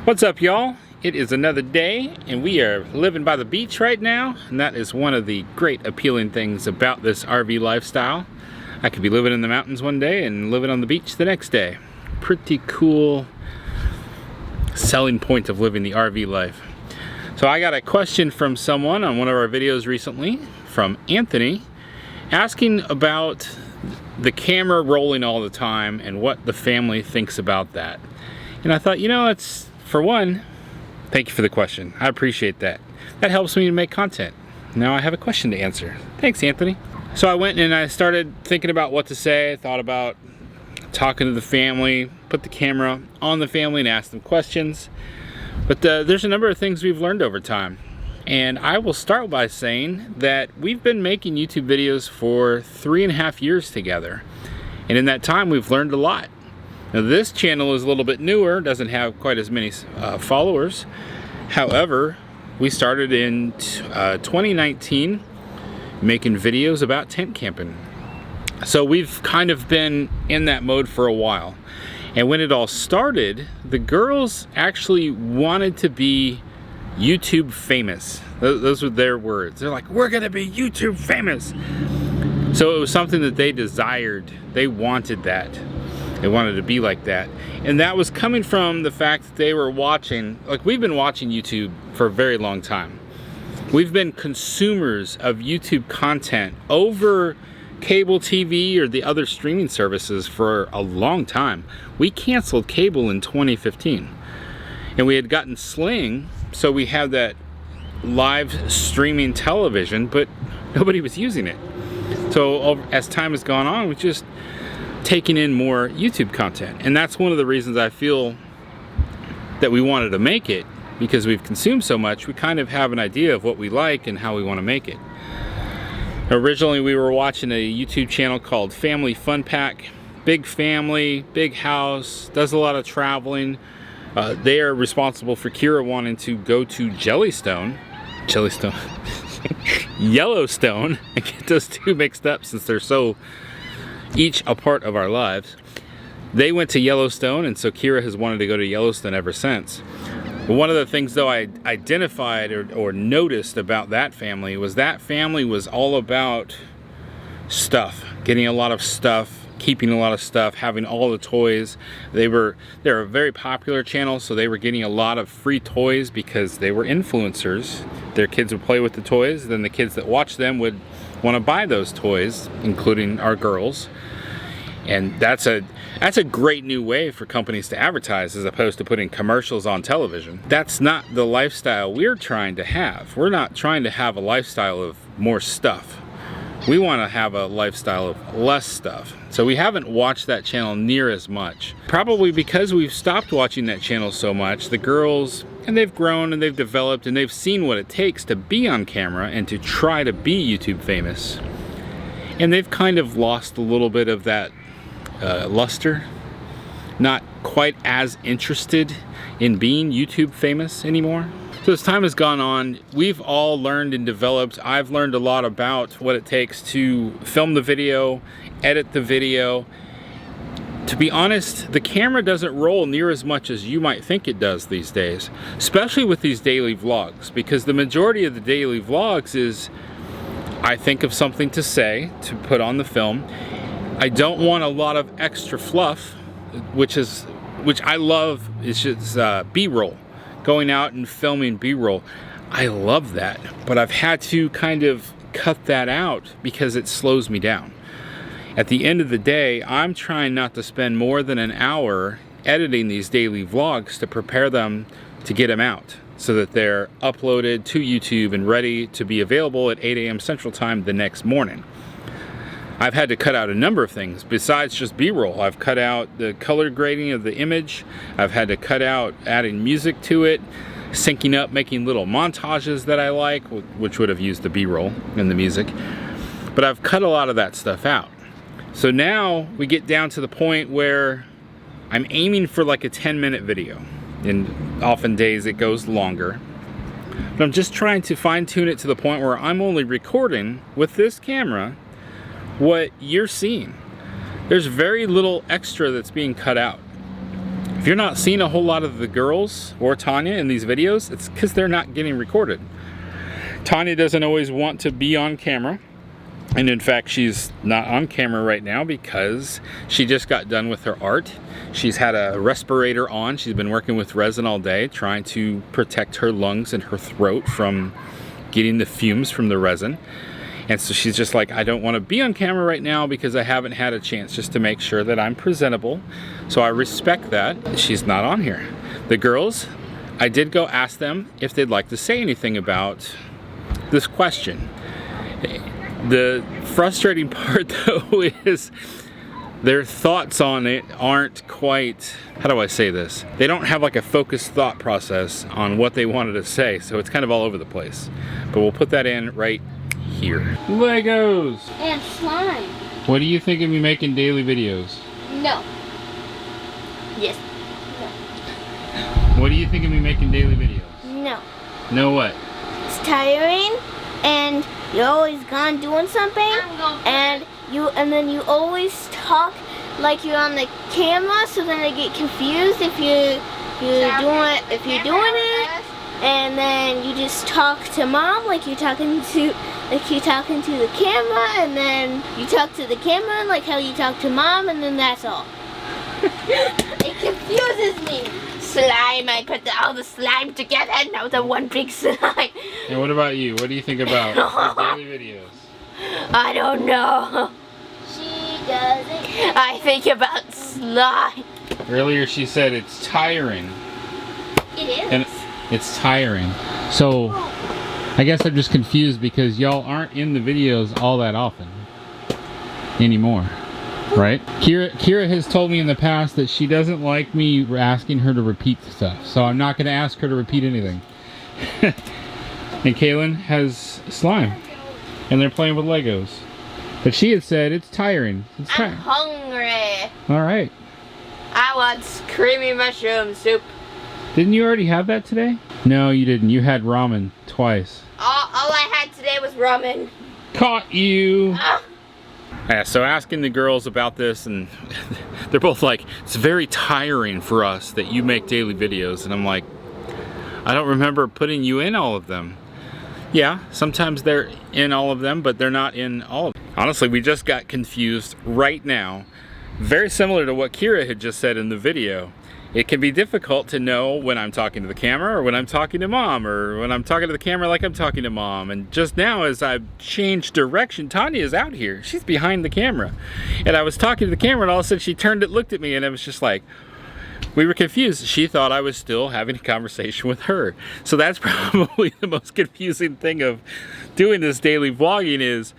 What's up, y'all? It is another day and we are living by the beach right now, and that is one of the great appealing things about this RV lifestyle. I could be living in the mountains one day and living on the beach the next day. Pretty cool selling point of living the RV life. So I got a question from someone on one of our videos recently, from Anthony, asking about the camera rolling all the time and what the family thinks about that. And I thought, you know, it's, for one, thank you for the question. I appreciate that. That helps me to make content. Now I have a question to answer. Thanks, Anthony. So I went and I started thinking about what to say. I thought about talking to the family, put the camera on the family and ask them questions. But there's a number of things we've learned over time. And I will start by saying that we've been making YouTube videos for 3.5 years together. And in that time, we've learned a lot. Now this channel is a little bit newer, doesn't have quite as many followers. However, we started in 2019 making videos about tent camping. So we've kind of been in that mode for a while. And when it all started, the girls actually wanted to be YouTube famous. Those were their words. They're like, we're gonna be YouTube famous. So it was something that they desired. They wanted that. They wanted to be like that. And that was coming from the fact that they were watching, like we've been watching YouTube for a very long time. We've been consumers of YouTube content over cable TV or the other streaming services for a long time. We canceled cable in 2015. And we had gotten Sling, so we had that live streaming television, but nobody was using it. So as time has gone on, we've just taken in more YouTube content. And that's one of the reasons I feel that we wanted to make it, because we've consumed so much, we kind of have an idea of what we like and how we want to make it. Originally, we were watching a YouTube channel called Family Fun Pack. Big family, big house, does a lot of traveling. They are responsible for Keira wanting to go to Yellowstone. I get those two mixed up since they're so each a part of our lives. They went to Yellowstone, and so Keira has wanted to go to Yellowstone ever since. But one of the things, though, I identified or noticed about that family was all about stuff, getting a lot of stuff, keeping a lot of stuff, having all the toys. They're a very popular channel, so they were getting a lot of free toys because they were influencers. Their kids would play with the toys, then the kids that watched them would want to buy those toys, including our girls. And that's a great new way for companies to advertise, as opposed to putting commercials on television. That's not the lifestyle we're trying to have. We're not trying to have a lifestyle of more stuff. We want to have a lifestyle of less stuff. So we haven't watched that channel near as much. Probably because we've stopped watching that channel so much, the girls, and they've grown and they've developed and they've seen what it takes to be on camera and to try to be YouTube famous. And they've kind of lost a little bit of that luster. Not quite as interested in being YouTube famous anymore. So as time has gone on, we've all learned and developed. I've learned a lot about what it takes to film the video, edit the video. To be honest, the camera doesn't roll near as much as you might think it does these days, especially with these daily vlogs, because the majority of the daily vlogs is, I think of something to say, to put on the film. I don't want a lot of extra fluff, which I love. It's just B-roll. Going out and filming B-roll. I love that, but I've had to kind of cut that out because it slows me down. At the end of the day, I'm trying not to spend more than an hour editing these daily vlogs to prepare them to get them out so that they're uploaded to YouTube and ready to be available at 8 a.m. Central Time the next morning. I've had to cut out a number of things besides just B-roll. I've cut out the color grading of the image. I've had to cut out adding music to it, syncing up, making little montages that I like, which would have used the B-roll and the music. But I've cut a lot of that stuff out. So now we get down to the point where I'm aiming for like a 10-minute video. And often days it goes longer. But I'm just trying to fine-tune it to the point where I'm only recording with this camera what you're seeing. There's very little extra that's being cut out. If you're not seeing a whole lot of the girls or Tanya in these videos, it's because they're not getting recorded. Tanya doesn't always want to be on camera. And in fact, she's not on camera right now because she just got done with her art. She's had a respirator on. She's been working with resin all day, trying to protect her lungs and her throat from getting the fumes from the resin. And so she's just like, I don't want to be on camera right now because I haven't had a chance just to make sure that I'm presentable. So I respect that. She's not on here. The girls, I did go ask them if they'd like to say anything about this question. The frustrating part though is their thoughts on it aren't quite, how do I say this? They don't have like a focused thought process on what they wanted to say, so it's kind of all over the place. But we'll put that in right here. Legos! And slime. What do you think of me making daily videos? No. Yes. No. What do you think of me making daily videos? No. No what? It's tiring, and you're always gone doing something, and then you always talk like you're on the camera, so then I get confused if you're doing it, and then you just talk to mom like you're talking to the camera, and then you talk to the camera like how you talk to mom, and then that's all. It confuses me. Slime, I put all the slime together, and now the one big slime. And what about you? What do you think about daily videos? I don't know. She doesn't. I think about slime. Earlier she said it's tiring. It is. And it's tiring. So I guess I'm just confused because y'all aren't in the videos all that often anymore. Right? Keira has told me in the past that she doesn't like me asking her to repeat stuff, so I'm not going to ask her to repeat anything. And Kaylyn has slime, and they're playing with Legos. But she had said it's tiring. I'm hungry. Alright. I want creamy mushroom soup. Didn't you already have that today? No, you didn't. You had ramen twice. All I had today was ramen. Caught you! Ah. Yeah, so asking the girls about this, and they're both like, it's very tiring for us that you make daily videos. And I'm like, I don't remember putting you in all of them. Yeah, sometimes they're in all of them, but they're not in all of them. Honestly, we just got confused right now. Very similar to what Keira had just said in the video. It can be difficult to know when I'm talking to the camera or when I'm talking to mom, or when I'm talking to the camera like I'm talking to mom. And just now, as I've changed direction, Tanya is out here. She's behind the camera. And I was talking to the camera, and all of a sudden she turned and looked at me, and I was just like, we were confused. She thought I was still having a conversation with her. So that's probably the most confusing thing of doing this daily vlogging is,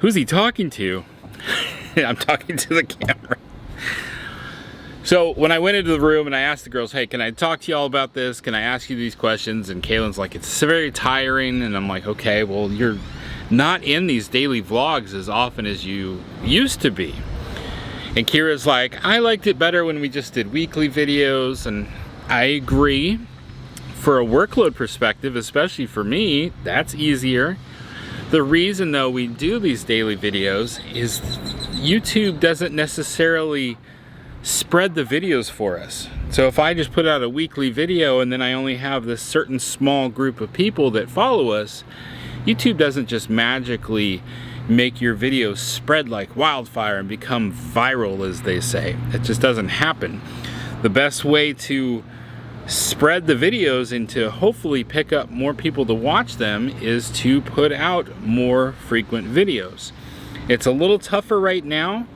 who's he talking to? I'm talking to the camera. So when I went into the room and I asked the girls, hey, can I talk to y'all about this? Can I ask you these questions? And Kaylyn's like, it's very tiring. And I'm like, okay, well, you're not in these daily vlogs as often as you used to be. And Keira's like, I liked it better when we just did weekly videos. And I agree. For a workload perspective, especially for me, that's easier. The reason though we do these daily videos is YouTube doesn't necessarily spread the videos for us. So if I just put out a weekly video and then I only have this certain small group of people that follow us, YouTube doesn't just magically make your videos spread like wildfire and become viral, as they say. It just doesn't happen. The best way to spread the videos and to hopefully pick up more people to watch them is to put out more frequent videos. It's a little tougher right now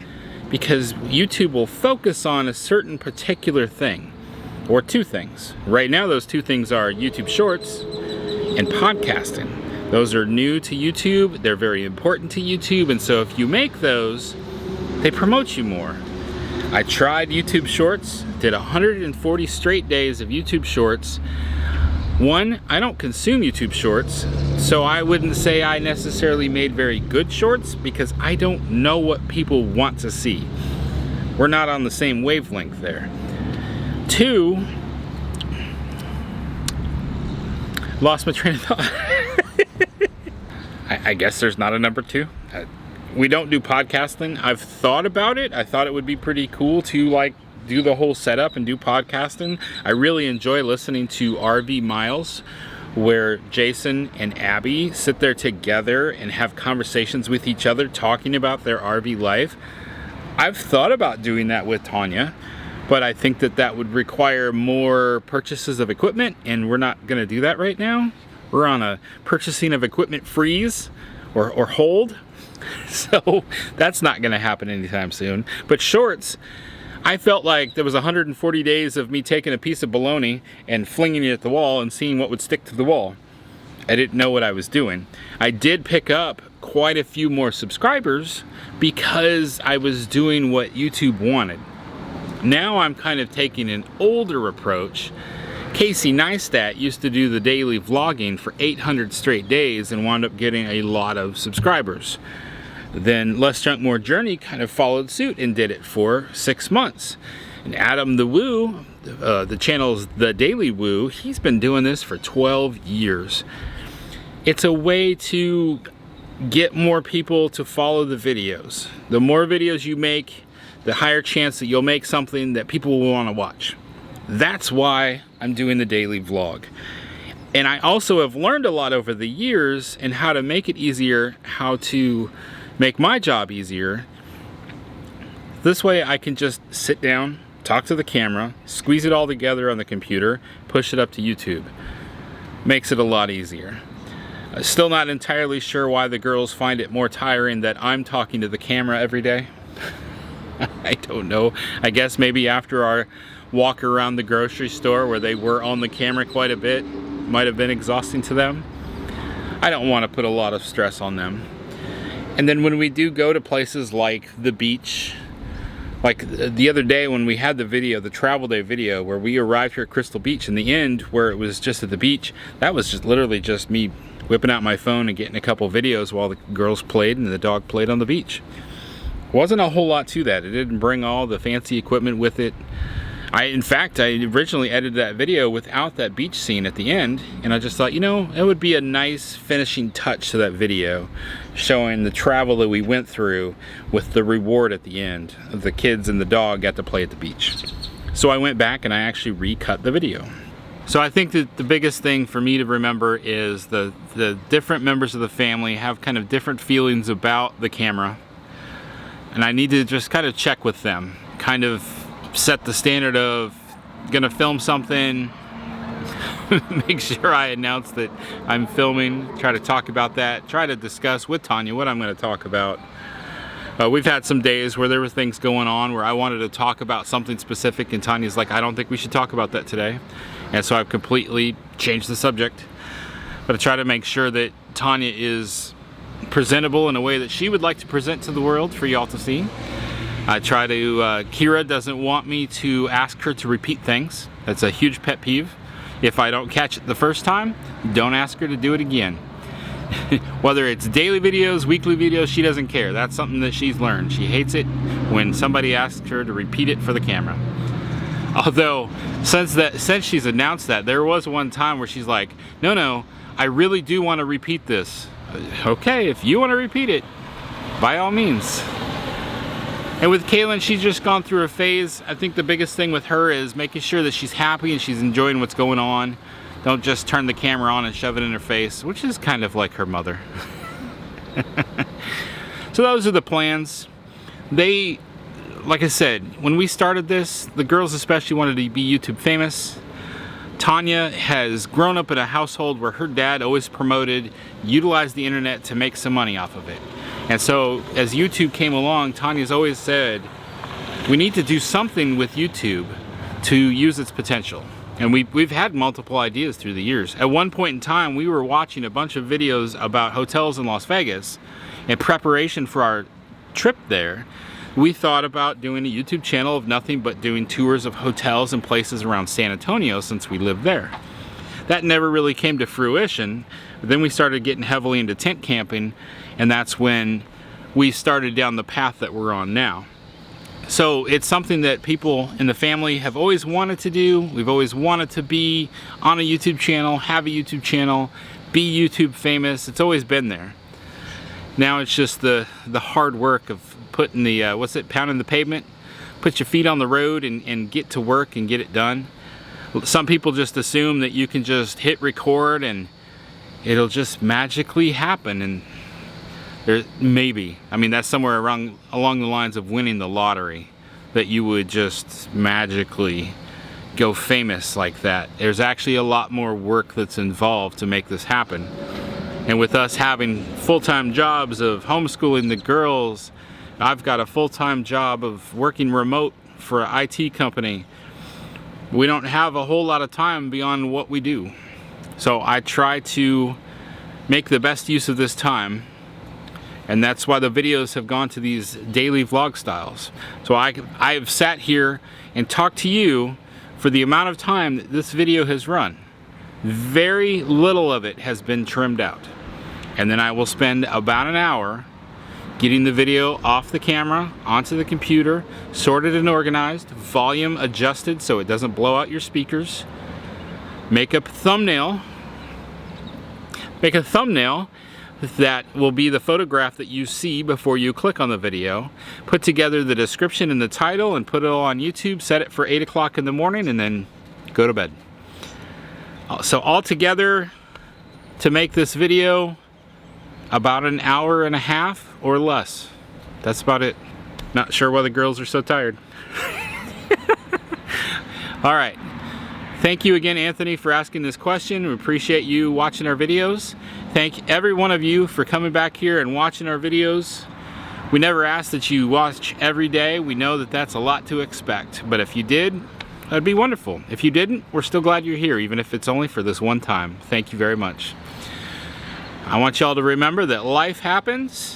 because YouTube will focus on a certain particular thing, or two things. Right now those two things are YouTube Shorts and podcasting. Those are new to YouTube, they're very important to YouTube, and so if you make those, they promote you more. I tried YouTube Shorts, did 140 straight days of YouTube Shorts. One, I don't consume YouTube Shorts, so I wouldn't say I necessarily made very good shorts because I don't know what people want to see. We're not on the same wavelength there. Two, lost my train of thought. I guess there's not a number two. We don't do podcasting. I've thought about it. I thought it would be pretty cool to like do the whole setup and do podcasting. I really enjoy listening to RV Miles, where Jason and Abby sit there together and have conversations with each other talking about their RV life. I've thought about doing that with Tanya, but I think that would require more purchases of equipment, and we're not going to do that right now. We're on a purchasing of equipment freeze or hold, so that's not going to happen anytime soon. But shorts, I felt like there was 140 days of me taking a piece of bologna and flinging it at the wall and seeing what would stick to the wall. I didn't know what I was doing. I did pick up quite a few more subscribers because I was doing what YouTube wanted. Now I'm kind of taking an older approach. Casey Neistat used to do the daily vlogging for 800 straight days and wound up getting a lot of subscribers. Then Less Junk More Journey kind of followed suit and did it for 6 months. And Adam the Woo, the channel's The Daily Woo, he's been doing this for 12 years. It's a way to get more people to follow the videos. The more videos you make, the higher chance that you'll make something that people will want to watch. That's why I'm doing the daily vlog. And I also have learned a lot over the years in how to make it easier, how to make my job easier. This way I can just sit down, talk to the camera, squeeze it all together on the computer, push it up to YouTube. Makes it a lot easier. Still not entirely sure why the girls find it more tiring that I'm talking to the camera every day. I don't know. I guess maybe after our walk around the grocery store where they were on the camera quite a bit, might have been exhausting to them. I don't want to put a lot of stress on them. And then when we do go to places like the beach, like the other day when we had the video, the travel day video, where we arrived here at Crystal Beach, in the end where it was just at the beach, that was just literally just me whipping out my phone and getting a couple videos while the girls played and the dog played on the beach. Wasn't a whole lot to that. It didn't bring all the fancy equipment with it. In fact, I originally edited that video without that beach scene at the end, and I just thought, you know, it would be a nice finishing touch to that video, showing the travel that we went through with the reward at the end. The kids and the dog got to play at the beach. So I went back and I actually recut the video. So I think that the biggest thing for me to remember is the different members of the family have kind of different feelings about the camera, and I need to just kind of check with them, kind of set the standard of gonna film something, make sure I announce that I'm filming, try to talk about that, try to discuss with Tanya what I'm gonna talk about. We've had some days where there were things going on where I wanted to talk about something specific and Tanya's like, I don't think we should talk about that today. And so I've completely changed the subject. But I try to make sure that Tanya is presentable in a way that she would like to present to the world for y'all to see. I try to, Keira doesn't want me to ask her to repeat things. That's a huge pet peeve. If I don't catch it the first time, don't ask her to do it again. Whether it's daily videos, weekly videos, she doesn't care. That's something that she's learned. She hates it when somebody asks her to repeat it for the camera. Although, since she's announced that, there was one time where she's like, no, I really do want to repeat this. Okay, if you want to repeat it, by all means. And with Kaylyn, she's just gone through a phase. I think the biggest thing with her is making sure that she's happy and she's enjoying what's going on. Don't just turn the camera on and shove it in her face, which is kind of like her mother. So those are the plans. Like I said, when we started this, the girls especially wanted to be YouTube famous. Tanya has grown up in a household where her dad always promoted, utilize the internet to make some money off of it. And so as YouTube came along, Tanya's always said, we need to do something with YouTube to use its potential. And we've had multiple ideas through the years. At one point in time, we were watching a bunch of videos about hotels in Las Vegas. In preparation for our trip there, we thought about doing a YouTube channel of nothing but doing tours of hotels and places around San Antonio since we lived there. That never really came to fruition. Then we started getting heavily into tent camping, and that's when we started down the path that we're on now. So it's something that people in the family have always wanted to do. We've always wanted to be on a YouTube channel, have a YouTube channel, be YouTube famous. It's always been there. Now it's just the hard work of putting the, pounding the pavement, put your feet on the road and get to work and get it done. Some people just assume that you can just hit record and it'll just magically happen, and maybe, I mean, that's somewhere along the lines of winning the lottery, that you would just magically go famous like that. There's actually a lot more work that's involved to make this happen. And with us having full-time jobs of homeschooling the girls, I've got a full-time job of working remote for an IT company. We don't have a whole lot of time beyond what we do. So I try to make the best use of this time, and that's why the videos have gone to these daily vlog styles. So I've sat here and talked to you for the amount of time that this video has run. Very little of it has been trimmed out. And then I will spend about an hour getting the video off the camera, onto the computer, sorted and organized, volume adjusted so it doesn't blow out your speakers, make a thumbnail that will be the photograph that you see before you click on the video, put together the description and the title and put it all on YouTube, set it for 8 o'clock in the morning, and then go to bed. So altogether, to make this video, about an hour and a half or less. That's about it. Not sure why the girls are so tired. All right. Thank you again, Anthony, for asking this question. We appreciate you watching our videos. Thank every one of you for coming back here and watching our videos. We never ask that you watch every day. We know that that's a lot to expect. But if you did, that'd be wonderful. If you didn't, we're still glad you're here, even if it's only for this one time. Thank you very much. I want y'all to remember that life happens,